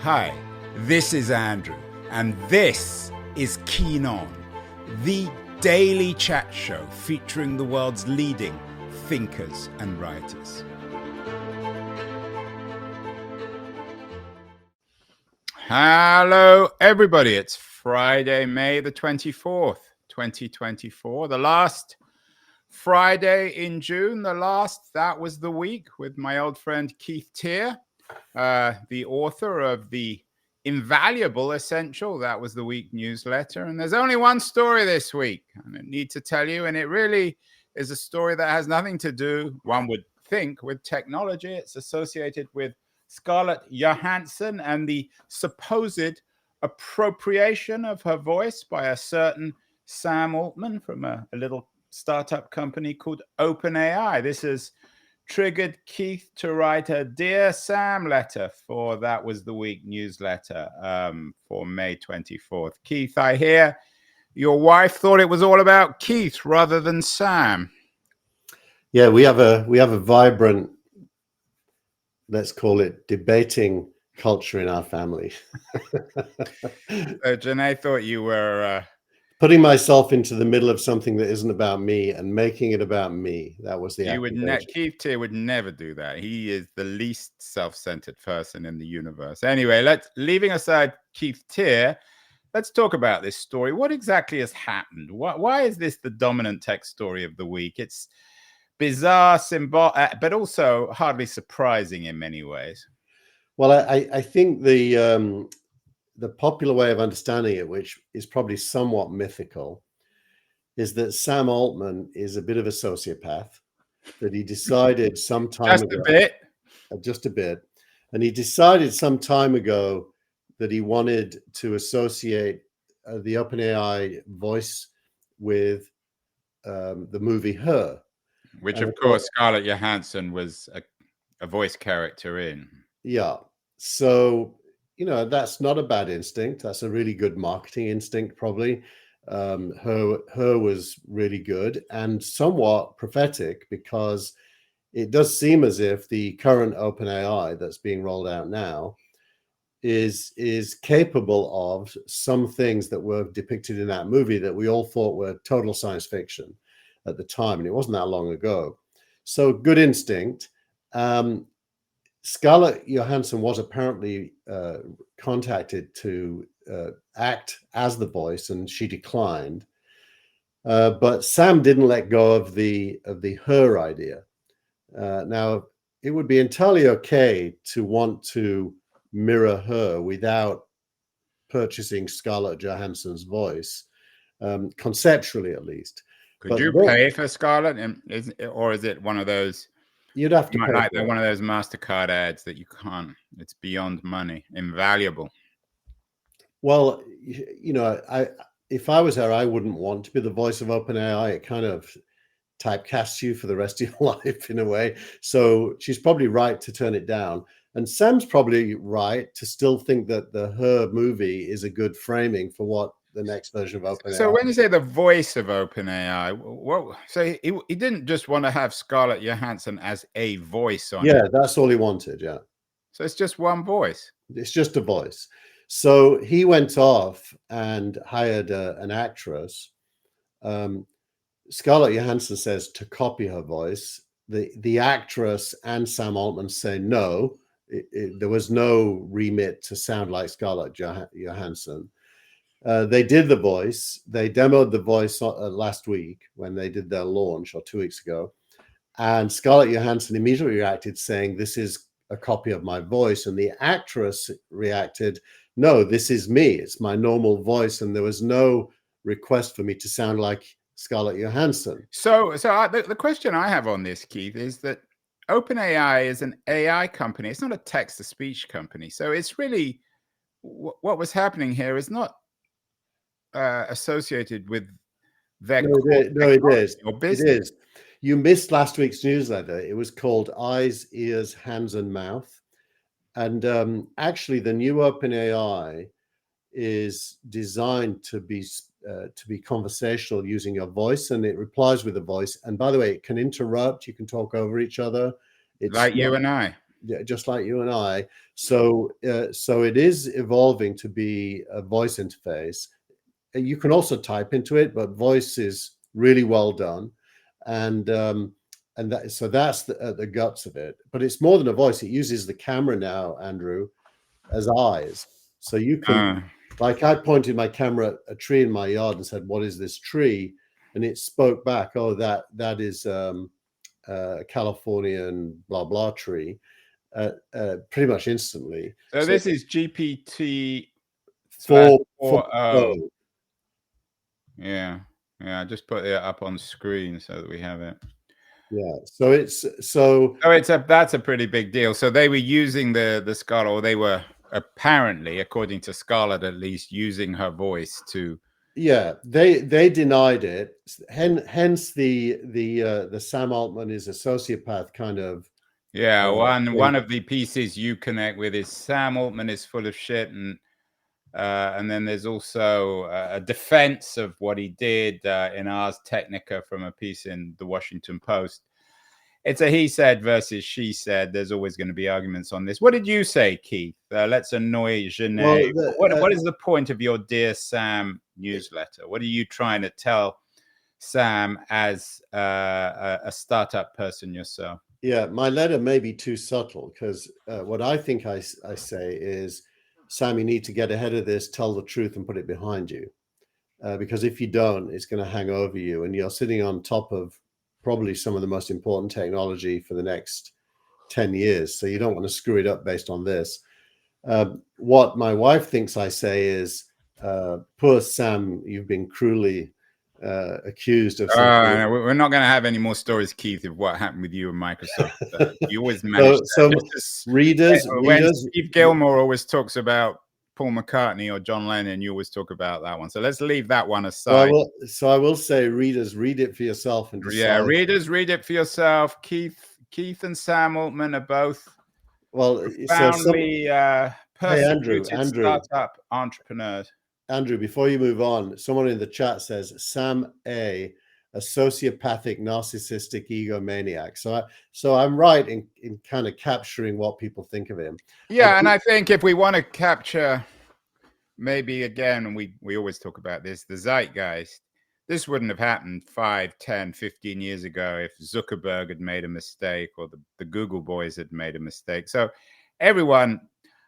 Hi, this is Andrew, and this is Keen On, the daily chat show featuring the world's leading thinkers and writers. Hello, everybody. It's Friday, May the 24th, 2024, the last Friday in June. That was the week with my old friend Keith Teare, the author of the invaluable Essential That Was the Week newsletter. And there's only one story this week, and I need to tell you, and it really is a story that has nothing to do, one would think, with technology. It's associated with Scarlett Johansson and the supposed appropriation of her voice by a certain Sam Altman from a little startup company called OpenAI. This has triggered Keith to write a Dear Sam letter for That Was the Week newsletter for May 24th. Keith, I hear your wife thought it was all about Keith rather than Sam. Yeah, we have a vibrant, let's call it, debating culture in our family. Janae thought you were putting myself into the middle of something that isn't about me and making it about me. That was the Keith Teare would never do that. He is the least self-centered person in the universe. Anyway, leaving aside Keith Teare, let's talk about this story. What exactly has happened? Why is this the dominant tech story of the week? It's bizarre, but also hardly surprising in many ways. Well, I think the popular way of understanding it, which is probably somewhat mythical, is that Sam Altman is a bit of a sociopath, that he decided some time ago, just a bit, and he decided some time ago that he wanted to associate the OpenAI voice with the movie Her. Which, of course, Scarlett Johansson was a voice character in. Yeah. So, that's not a bad instinct. That's a really good marketing instinct, probably. Her was really good and somewhat prophetic, because it does seem as if the current OpenAI that's being rolled out now is capable of some things that were depicted in that movie that we all thought were total science fiction at the time, and it wasn't that long ago. So good instinct. Scarlett Johansson was apparently contacted to act as the voice, and she declined. But Sam didn't let go of the Her idea. Now, it would be entirely okay to want to mirror Her without purchasing Scarlett Johansson's voice, conceptually at least. Could you pay for Scarlett, or is it one of those? You'd have to pay like one of those MasterCard ads that you can't. It's beyond money, invaluable. Well, if I was her, I wouldn't want to be the voice of OpenAI. It kind of typecasts you for the rest of your life in a way. So she's probably right to turn it down. And Sam's probably right to still think that the Her movie is a good framing for what the next version of OpenAI. So when you say the voice of OpenAI, so he didn't just want to have Scarlett Johansson as a voice on it. Yeah, that's all he wanted. Yeah. So it's just one voice. It's just a voice. So he went off and hired an actress. Scarlett Johansson says to copy her voice. The actress and Sam Altman say no. There was no remit to sound like Scarlett Johansson. They did the voice. They demoed the voice last week when they did their launch, or 2 weeks ago. And Scarlett Johansson immediately reacted saying, "This is a copy of my voice." And the actress reacted, "No, this is me. It's my normal voice." And there was no request for me to sound like Scarlett Johansson. So the question I have on this, Keith, is that OpenAI is an AI company. It's not a text-to-speech company. So it's really, what was happening here is not associated with their it is. It is. You missed last week's newsletter. It was called Eyes, Ears, Hands, and Mouth. And actually, the new OpenAI is designed to be conversational using your voice, and it replies with a voice. And by the way, it can interrupt. You can talk over each other. It's like you and I. Yeah, just like you and I. So so it is evolving to be a voice interface. You can also type into it, but voice is really well done, and so that's the guts of it. But it's more than a voice. It uses the camera now, Andrew, as eyes. So you can, like, I pointed my camera at a tree in my yard and said, "What is this tree?" And it spoke back, "Oh, that is Californian blah blah tree," pretty much instantly. So this is GPT 4.0. Yeah, I just put it up on screen so that we have it. Yeah, so that's a pretty big deal. So they were using the Scarlett, or they were apparently, according to Scarlett at least, using her voice to. Yeah, they denied it. Hence the Sam Altman is a sociopath kind of. Yeah, one of the pieces you connect with is Sam Altman is full of shit, and then there's also a defense of what he did in Ars Technica from a piece in the Washington Post. It's a he said versus she said. There's always going to be arguments on this. What did you say, Keith? Let's annoy Janae. Well, what is the point of your Dear Sam newsletter? What are you trying to tell Sam as a startup person yourself? Yeah, my letter may be too subtle, because what I think I say is, Sam, you need to get ahead of this, tell the truth, and put it behind you. Because if you don't, it's going to hang over you, and you're sitting on top of probably some of the most important technology for the next 10 years. So you don't want to screw it up based on this. What my wife thinks I say is, poor Sam, you've been cruelly accused of something. No, we're not going to have any more stories, Keith, of what happened with you and Microsoft. You always manage readers. When Steve Gilmore always talks about Paul McCartney or John Lennon, you always talk about that one. So let's leave that one aside. So I will say, readers, read it for yourself and decide. Yeah, readers, read it for yourself. Keith and Sam Altman are both profoundly persecuted startup entrepreneurs. Andrew, before you move on, someone in the chat says Sam a sociopathic, narcissistic egomaniac. So I'm right in kind of capturing what people think of him. Yeah, and I think if we want to capture, maybe again, we always talk about this, the zeitgeist, this wouldn't have happened 5, 10, 15 years ago if Zuckerberg had made a mistake or the Google boys had made a mistake. So everyone,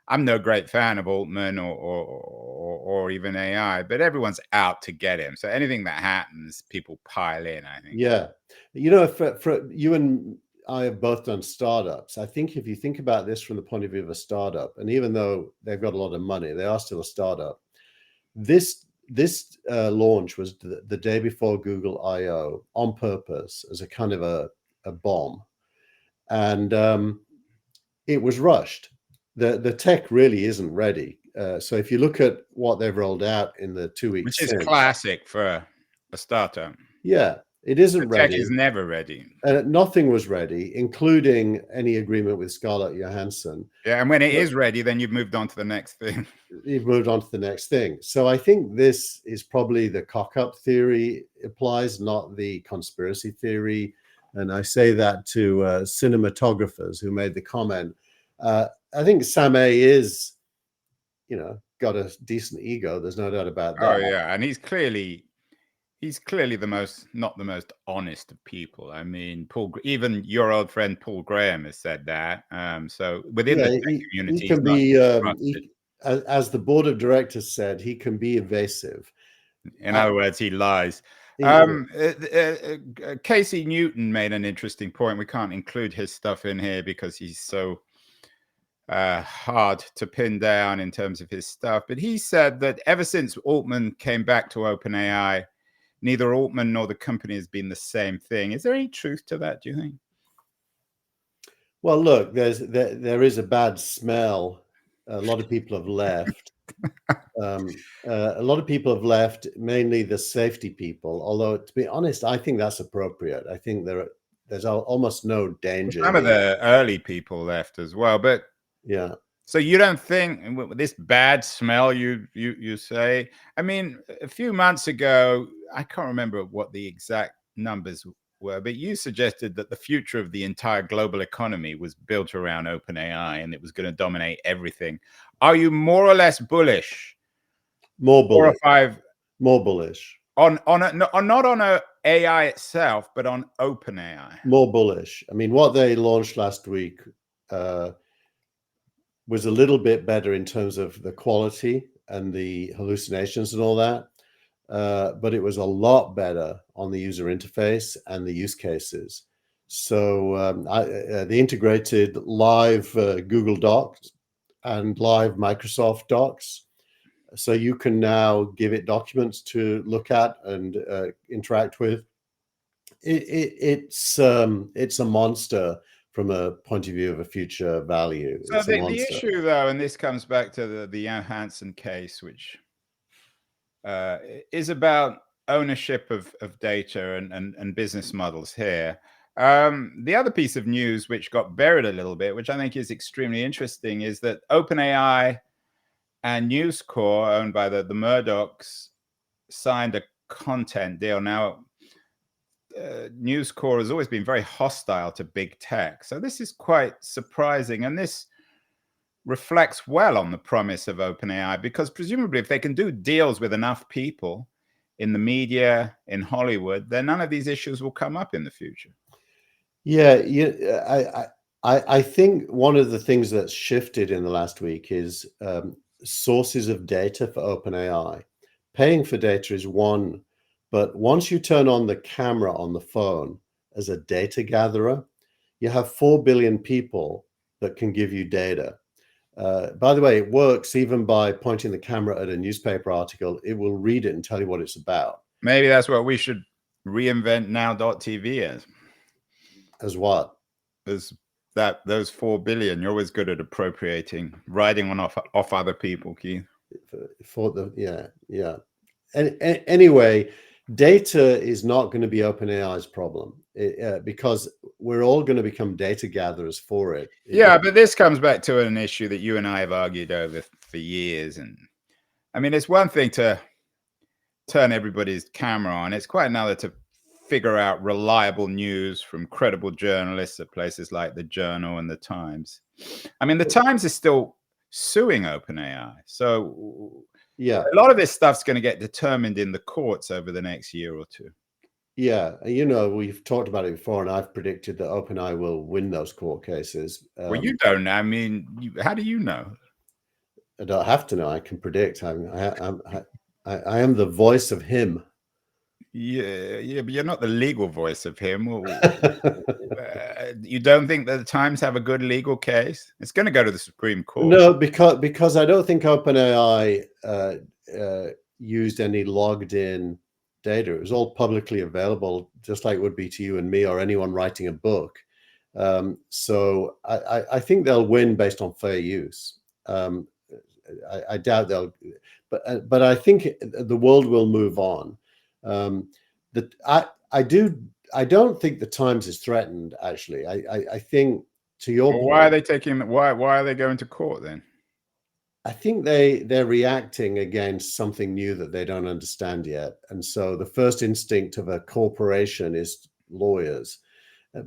I'm no great fan of Altman or even AI, but everyone's out to get him. So anything that happens, people pile in, I think. Yeah. You know, for you and I have both done startups. I think if you think about this from the point of view of a startup, and even though they've got a lot of money, they are still a startup. This launch was the day before Google I/O on purpose as a kind of a bomb. And it was rushed. The tech really isn't ready. So if you look at what they've rolled out in the 2 weeks, which is classic for a startup. Yeah, it isn't ready. Tech is never ready. Nothing was ready, including any agreement with Scarlett Johansson. Yeah, and when it is ready, then you've moved on to the next thing. You've moved on to the next thing. So I think this is probably the cock-up theory applies, not the conspiracy theory. And I say that to cinematographers who made the comment. I think Sam A is, got a decent ego. There's no doubt about that. Oh yeah, and he's clearly not the most honest of people. I mean, even your old friend Paul Graham has said that. So within the tech community, he can be, as the board of directors said, he can be evasive. In other words, he lies. Casey Newton made an interesting point. We can't include his stuff in here because he's so hard to pin down in terms of his stuff. But he said that ever since Altman came back to OpenAI, neither Altman nor the company has been the same thing. Is there any truth to that, do you think? Well, look, there is a bad smell. A lot of people have left. A lot of people have left, mainly the safety people. Although, to be honest, I think that's appropriate. I think there's almost no danger. Some of the early people left as well, but yeah. So you don't think this bad smell? You say? I mean, a few months ago, I can't remember what the exact numbers were, but you suggested that the future of the entire global economy was built around OpenAI and it was going to dominate everything. Are you more or less bullish? More bullish. 4 or 5. More bullish. Not on a AI itself, but on OpenAI. More bullish. I mean, what they launched last week was a little bit better in terms of the quality and the hallucinations and all that. But it was a lot better on the user interface and the use cases. So the integrated live Google Docs and live Microsoft Docs. So you can now give it documents to look at and interact with. It's a monster from a point of view of a future value. So the issue, though, and this comes back to the Johansson case, which is about ownership of data and business models here. The other piece of news which got buried a little bit, which I think is extremely interesting, is that OpenAI and News Corp, owned by the Murdochs, signed a content deal. Now, News Corp has always been very hostile to big tech. So this is quite surprising. And this reflects well on the promise of OpenAI, because presumably if they can do deals with enough people in the media, in Hollywood, then none of these issues will come up in the future. Yeah, I think one of the things that's shifted in the last week is sources of data for OpenAI. Paying for data is one, but once you turn on the camera on the phone as a data gatherer, you have 4 billion people that can give you data. By the way, it works even by pointing the camera at a newspaper article. It will read it and tell you what it's about. Maybe that's what we should reinvent now.tv as. As what? As those 4 billion. You're always good at appropriating, riding on off other people, Keith. Yeah. And anyway, data is not going to be OpenAI's problem because we're all going to become data gatherers for it. Yeah, but this comes back to an issue that you and I have argued over for years. And I mean, it's one thing to turn everybody's camera on. It's quite another to figure out reliable news from credible journalists at places like the Journal and the Times. I mean, the Times is still suing OpenAI. So yeah, a lot of this stuff's going to get determined in the courts over the next year or two. Yeah, we've talked about it before, and I've predicted that OpenAI will win those court cases. Well, you don't know. I mean, how do you know? I don't have to know. I can predict. I am the voice of him. Yeah, but you're not the legal voice of him. You don't think that the Times have a good legal case? It's going to go to the Supreme Court. No, because I don't think OpenAI used any logged in data. It was all publicly available, just like it would be to you and me or anyone writing a book. So I think they'll win based on fair use. I doubt they'll, but I think the world will move on. I don't think the Times is threatened. Actually, I think to your point, why are they taking? Why are they going to court then? I think they're reacting against something new that they don't understand yet, and so the first instinct of a corporation is lawyers,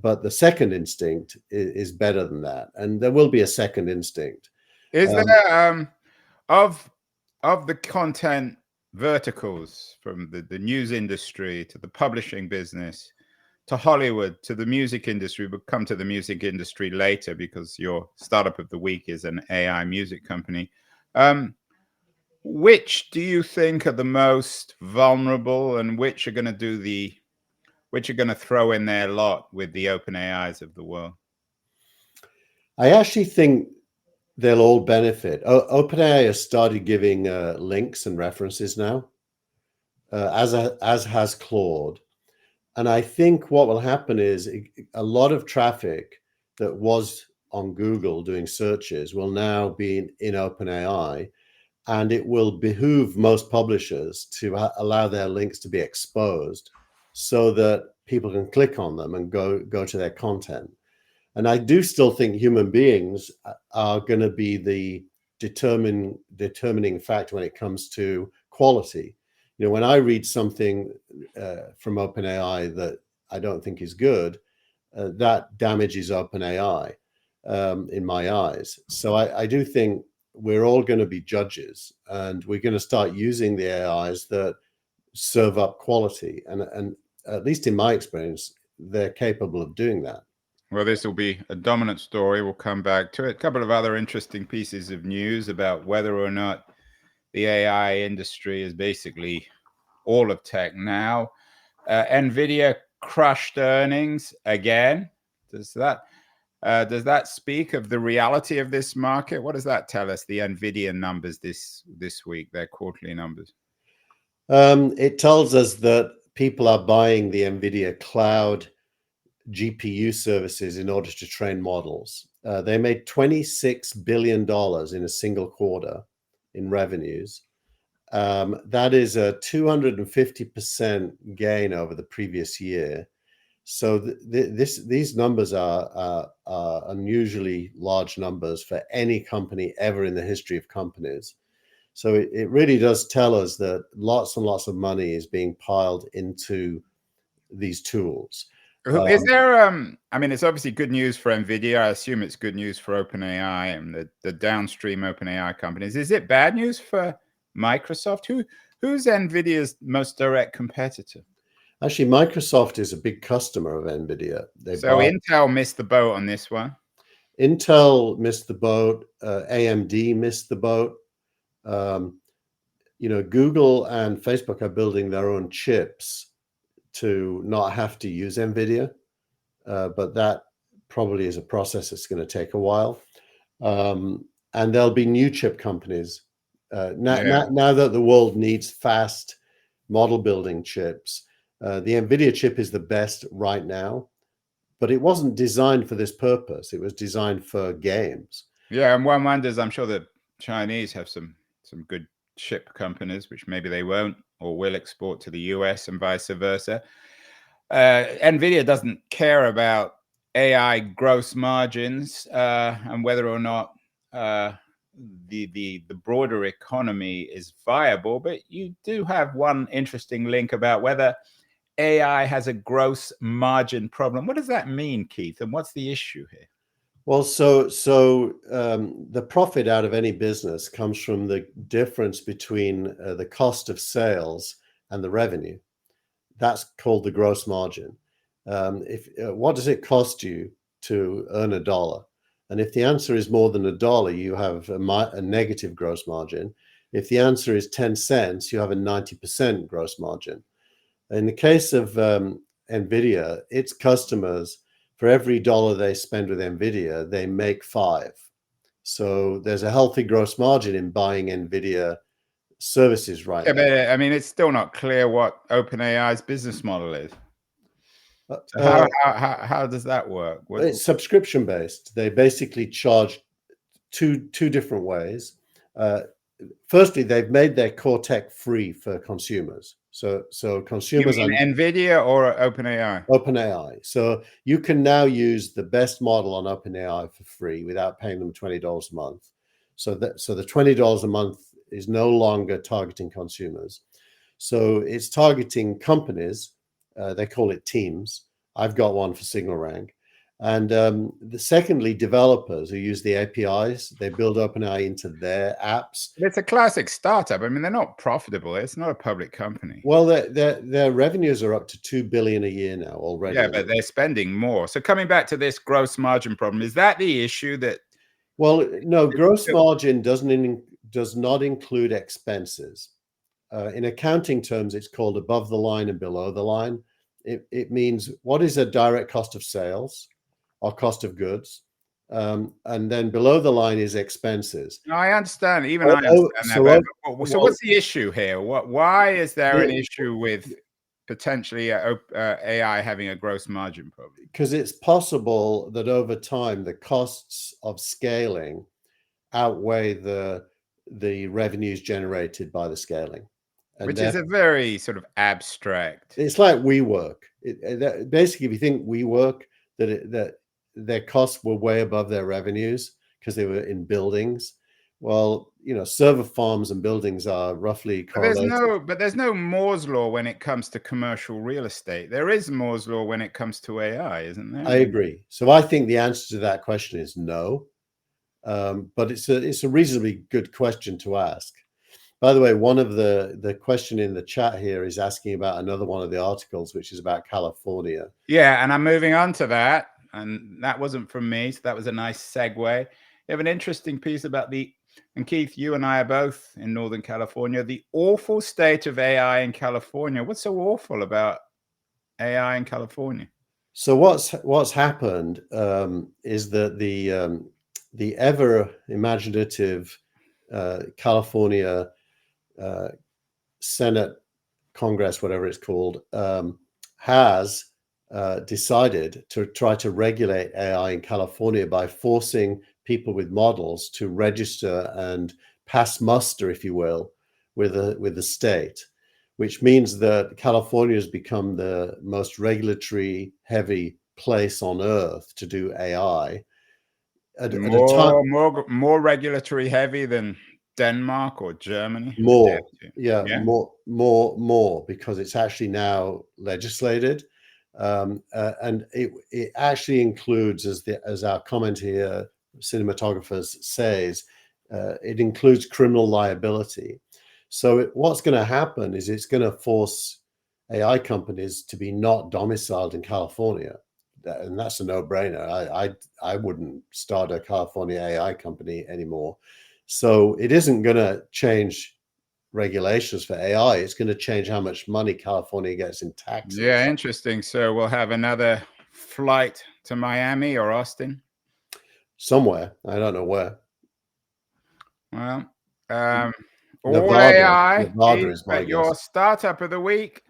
but the second instinct is better than that, and there will be a second instinct. Is there of the content verticals, from the news industry to the publishing business to Hollywood to the music industry? We'll come to the music industry later because your startup of the week is an AI music company. Which do you think are the most vulnerable, and which are going to throw in their lot with the OpenAIs of the world? I actually think they'll all benefit. OpenAI has started giving links and references now, as has Claude. And I think what will happen is a lot of traffic that was on Google doing searches will now be in OpenAI, and it will behoove most publishers to allow their links to be exposed so that people can click on them and go to their content. And I do still think human beings are going to be the determining factor when it comes to quality. When I read something from OpenAI that I don't think is good, that damages OpenAI in my eyes. So I do think we're all going to be judges, and we're going to start using the AIs that serve up quality. And at least in my experience, they're capable of doing that. Well, this will be a dominant story. We'll come back to it. A couple of other interesting pieces of news about whether or not the AI industry is basically all of tech now. NVIDIA crushed earnings again. Does that speak of the reality of this market? What does that tell us? The NVIDIA numbers this week, their quarterly numbers. It tells us that people are buying the NVIDIA cloud GPU services in order to train models. They made $26 billion in a single quarter in revenues. That is a 250% gain over the previous year. So these numbers are unusually large numbers for any company ever in the history of companies. So it really does tell us that lots and lots of money is being piled into these tools. Is there, I mean, it's obviously good news for NVIDIA. I assume it's good news for OpenAI and the downstream OpenAI companies. Is it bad news for Microsoft? Who's NVIDIA's most direct competitor? Actually, Microsoft is a big customer of NVIDIA. Intel missed the boat on this one. Intel missed the boat. AMD missed the boat. Google and Facebook are building their own chips to not have to use NVIDIA, but that probably is a process that's going to take a while. And there'll be new chip companies. Now that the world needs fast model building chips, the NVIDIA chip is the best right now, but it wasn't designed for this purpose. It was designed for games. Yeah, and one wonders, I'm sure the Chinese have some good chip companies, which maybe they won't or will export to the US and vice versa. NVIDIA doesn't care about AI gross margins and whether or not the broader economy is viable, but you do have one interesting link about whether AI has a gross margin problem. What does that mean, Keith? And what's the issue here? Well, so the profit out of any business comes from the difference between the cost of sales and the revenue. That's called the gross margin. What does it cost you to earn $1? And if the answer is more than $1, you have a negative gross margin. If the answer is 10 cents, you have a 90% gross margin. In the case of NVIDIA, its customers, for every $1 they spend with NVIDIA, they make 5. So there's a healthy gross margin in buying NVIDIA services right now. But I mean, it's still not clear what OpenAI's business model is. So how does that work? It's subscription based. They basically charge two different ways. Firstly, they've made their core tech free for consumers. So consumers, you mean NVIDIA or OpenAI? OpenAI. So you can now use the best model on OpenAI for free without paying them $20 a month. So the $20 a month is no longer targeting consumers. So it's targeting companies. They call it teams. I've got one for SignalRank. And secondly, developers who use the APIs, they build OpenAI into their apps. It's a classic startup. I mean, they're not profitable. It's not a public company. Well, their revenues are up to $2 billion a year now already. Yeah, but they're spending more. So coming back to this gross margin problem, is that the issue that? Well, no, gross margin does not include expenses. In accounting terms, it's called above the line and below the line. It means what is a direct cost of sales or cost of goods, and then below the line is expenses. No, I understand. Even I understand that. So what's the issue here? Why is there an issue with potentially AI having a gross margin problem? Because it's possible that over time the costs of scaling outweigh the revenues generated by the scaling. And which is a very sort of abstract. It's like WeWork. Basically, if you think WeWork, that their costs were way above their revenues because they were in buildings. Well, server farms and buildings are roughly correlated. But there's no Moore's law when it comes to commercial real estate. There is Moore's law when it comes to AI, isn't there? I agree. So I think the answer to that question is no. But it's a reasonably good question to ask. By the way, one of the question in the chat here is asking about another one of the articles, which is about California. Yeah, and I'm moving on to that. And that wasn't from me, so that was a nice segue. You have an interesting piece about and Keith, you and I are both in Northern California, the awful state of AI in California. What's so awful about AI in California? So what's happened is that the ever imaginative California Senate, Congress, whatever it's called, has decided to try to regulate AI in California by forcing people with models to register and pass muster, if you will, with the state, which means that California has become the most regulatory heavy place on earth to do AI. At a time, more regulatory heavy than Denmark or Germany? more, because it's actually now legislated. And it actually includes, as our comment here, cinematographers says, it includes criminal liability. So what's going to happen is it's going to force AI companies to be not domiciled in California. And that's a no-brainer. I wouldn't start a California AI company anymore. So it isn't going to change regulations for AI. It's going to change how much money California gets in taxes. Yeah, interesting. So we'll have another flight to Miami or Austin? Somewhere. I don't know where. Well, all Nevada. AI Nevada is my your guess. startup of the week.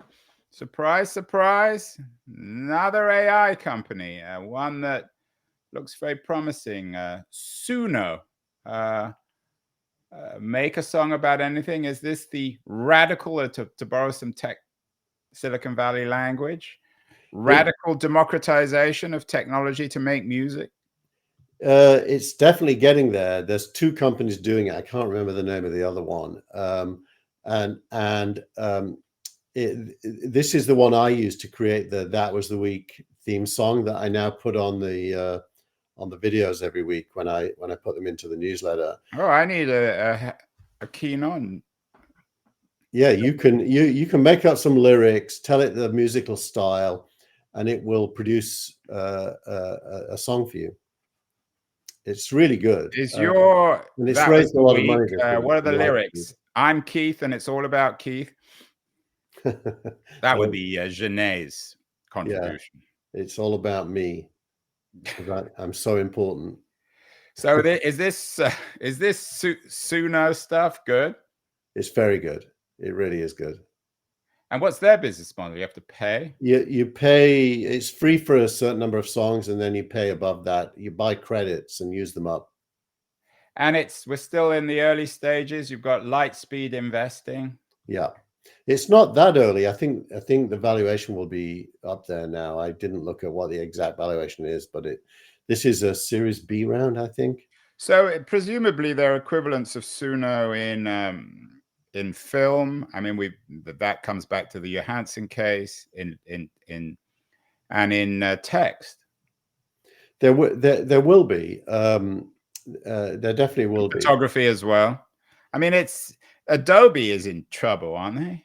Surprise, surprise. Another AI company, one that looks very promising. Suno. Make a song about anything. Is this the radical, to borrow some Silicon Valley language, radical democratization of technology to make music? It's definitely getting there. There's two companies doing it. I can't remember the name of the other one. This is the one I used to create the That Was the Week theme song that I now put on the videos every week when I put them into the newsletter. Oh, I need a keen on. Yeah, you can make up some lyrics, tell it the musical style, and it will produce a song for you. It's really good. Is your and it's raised a lot of money. What are the lyrics? I'm Keith, and it's all about Keith. That would be Genet's contribution. Yeah, it's all about me. I'm so important. So is this Suno stuff good? It's very good. It really is good. And what's their business model? You have to pay? You pay. It's free for a certain number of songs, and then you pay above that. You buy credits and use them up. And we're still in the early stages. You've got Lightspeed investing. Yeah, it's not that early. I think the valuation will be up there now. I didn't look at what the exact valuation is, but this is a Series B round, I think. So presumably there are equivalents of Suno in film. I mean, that comes back to the Johansson case in text. There will be. There definitely will be. Photography as well. I mean, Adobe is in trouble, aren't they?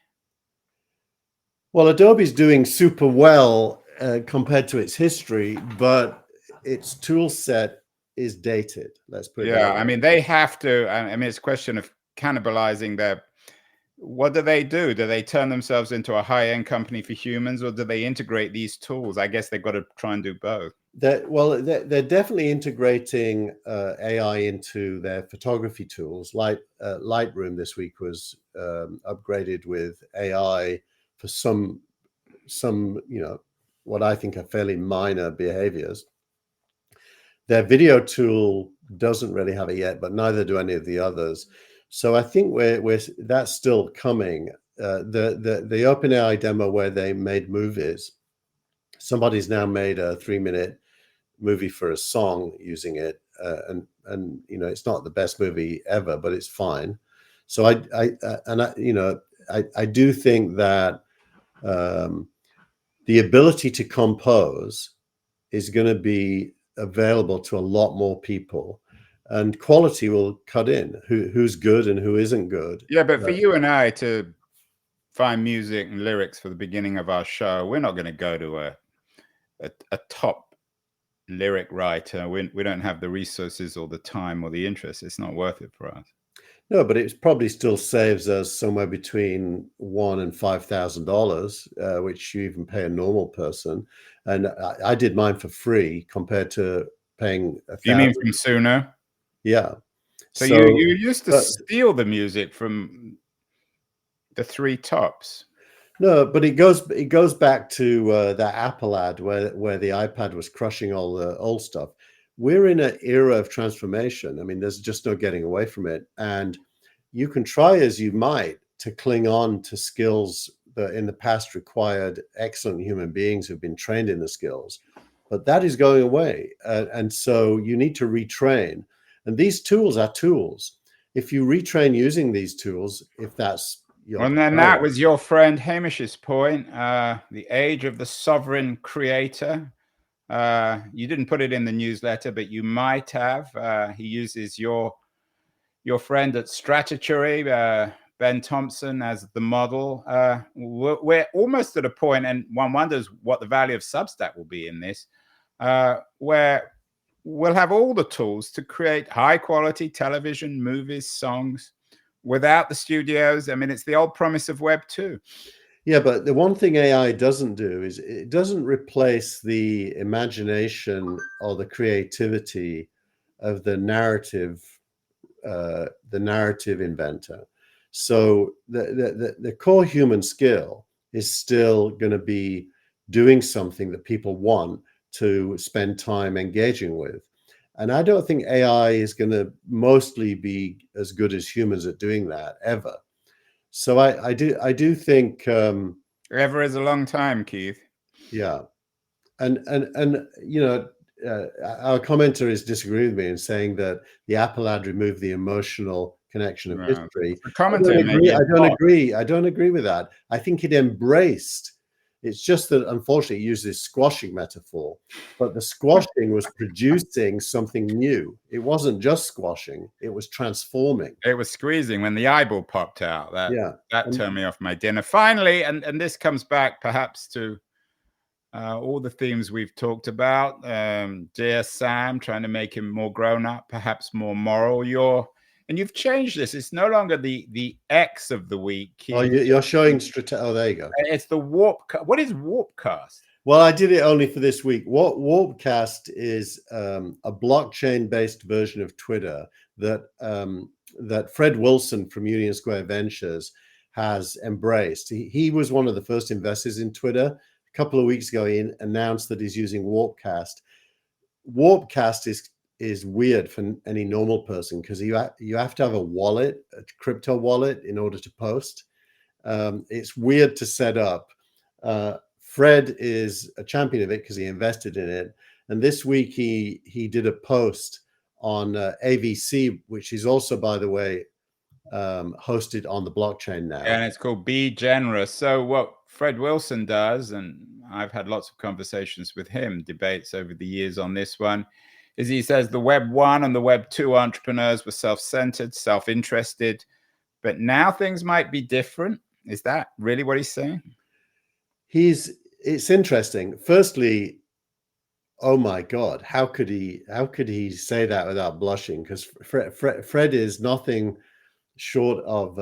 Well, Adobe's doing super well compared to its history, but its tool set is dated. Let's put it that way. I mean, they have to. I mean, it's a question of cannibalizing their. What do? Do they turn themselves into a high-end company for humans, or do they integrate these tools? I guess they've got to try and do both. They're definitely integrating AI into their photography tools. Like Lightroom this week was upgraded with AI for some what I think are fairly minor behaviors. Their video tool doesn't really have it yet, but neither do any of the others. So I think that's still coming. The OpenAI demo where they made movies, somebody's now made a 3-minute movie for a song using it, and you know, it's not the best movie ever, but it's fine. So I do think that the ability to compose is going to be available to a lot more people, and quality will cut in. Who's good and who isn't good. Yeah, but for you and I to find music and lyrics for the beginning of our show, we're not going to go to a top lyric writer. We don't have the resources or the time or the interest. It's not worth it for us. No, but it probably still saves us somewhere between $1,000 and $5,000, which you even pay a normal person. And I did mine for free compared to paying $1,000. You mean from Suno? Yeah. So you used to steal the music from the three tops. No, but it goes back to that Apple ad where the iPad was crushing all the old stuff. We're in an era of transformation. I mean, there's just no getting away from it. And you can try as you might to cling on to skills that in the past required excellent human beings who've been trained in the skills, but that is going away. And so you need to retrain. And these tools are tools. If you retrain using these tools, if that's your and then that was your friend Hamish's point, the age of the sovereign creator. You didn't put it in the newsletter, but you might have. He uses your friend at Stratechery, Ben Thompson, as the model. We're almost at a point, and one wonders what the value of Substack will be in this, where we'll have all the tools to create high quality television, movies, songs without the studios. I mean, it's the old promise of Web 2. Yeah, but the one thing AI doesn't do is it doesn't replace the imagination or the creativity of the narrative inventor. So the core human skill is still going to be doing something that people want to spend time engaging with. And I don't think AI is going to mostly be as good as humans at doing that ever. So I do think ever is a long time, Keith. Yeah, and you know, our commenter is disagreeing with me in saying that the Apple ad removed the emotional connection of history. I don't agree with that. I think it embraced. It's just that unfortunately it used this squashing metaphor, but the squashing was producing something new. It wasn't just squashing, it was transforming. It was squeezing when the eyeball popped out. That turned me off my dinner. Finally, and this comes back perhaps to all the themes we've talked about. Dear Sam, trying to make him more grown up, perhaps more moral. And you've changed this. It's no longer the X of the week. Oh, you're showing oh, there you go. It's the Warp. What is Warpcast? Well, I did it only for this week. What Warpcast is a blockchain-based version of Twitter that Fred Wilson from Union Square Ventures has embraced. He was one of the first investors in Twitter. A couple of weeks ago, he announced that he's using Warpcast. Warpcast is weird for any normal person because you have to have a wallet, a crypto wallet, in order to post. It's weird to set up. Fred is a champion of it because he invested in it. And this week he did a post on AVC, which is also, by the way, hosted on the blockchain now. And it's called Be Generous. So what Fred Wilson does, and I've had lots of conversations with him, debates over the years on this one, is he says the Web 1 and the Web 2 entrepreneurs were self-centered, self-interested, but now things might be different. Is that really what he's saying? It's interesting. Firstly, oh my God, how could he say that without blushing? Because Fred is nothing short of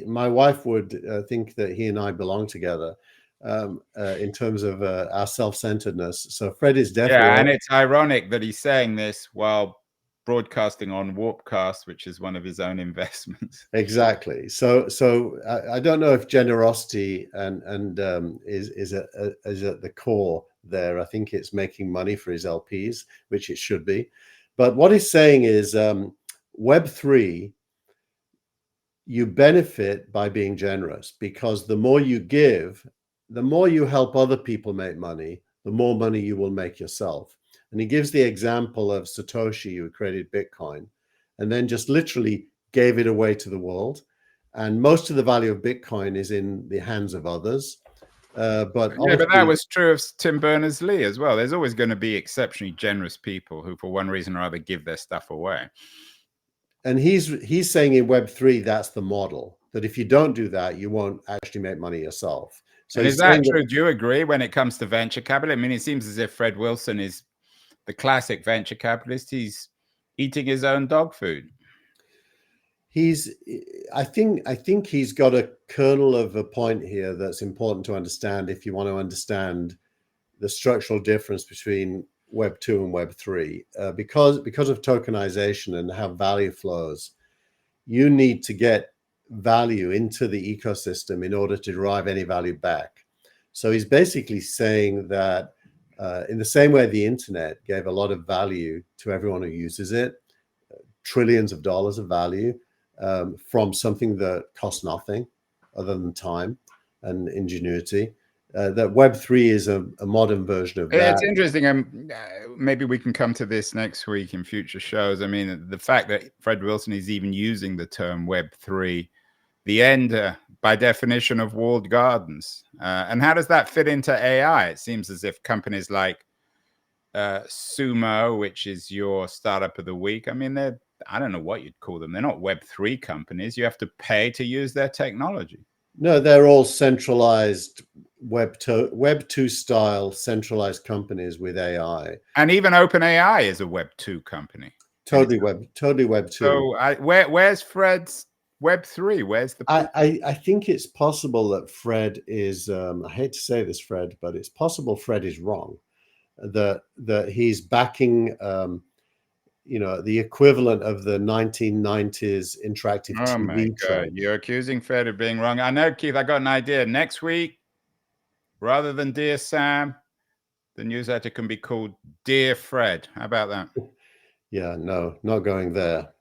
my wife would think that he and I belong together in terms of our self-centeredness. So Fred is definitely and it's ironic that he's saying this while broadcasting on Warpcast, which is one of his own investments. Exactly. So I don't know if generosity and is at the core there. I think it's making money for his LPs, which it should be. But what he's saying is Web3, you benefit by being generous, because the more you give, the more you help other people make money, the more money you will make yourself. And he gives the example of Satoshi, who created Bitcoin, and then just literally gave it away to the world. And most of the value of Bitcoin is in the hands of others. But yeah, but that was true of Tim Berners-Lee as well. There's always going to be exceptionally generous people who, for one reason or other, give their stuff away. And he's saying in Web3, that's the model, that if you don't do that, you won't actually make money yourself. So and is that true? Do you agree when it comes to venture capital? I mean, it seems as if Fred Wilson is the classic venture capitalist. He's eating his own dog food. I think he's got a kernel of a point here that's important to understand if you want to understand the structural difference between Web 2 and Web 3. Because of tokenization and how value flows, you need to get value into the ecosystem in order to derive any value back. So he's basically saying that in the same way the internet gave a lot of value to everyone who uses it, trillions of dollars of value, from something that costs nothing other than time and ingenuity, that Web3 is a modern version of that. It's interesting. Maybe we can come to this next week in future shows. I mean, the fact that Fred Wilson is even using the term Web3, the end, by definition, of walled gardens. And how does that fit into AI? It seems as if companies like Sumo, which is your startup of the week, I mean, I don't know what you'd call them. They're not Web3 companies. You have to pay to use their technology. No, they're all centralized Web 2 style centralized companies with AI. And even OpenAI is a Web 2 company. Totally Web 2. So where's Fred's Web 3? Where's the? I think it's possible that Fred is. I hate to say this, Fred, but it's possible Fred is wrong. That he's backing. The equivalent of the 1990s interactive TV. Oh my God, you're accusing Fred of being wrong. I know, Keith, I got an idea. Next week, rather than Dear Sam, the newsletter can be called Dear Fred. How about that? Yeah, no, not going there.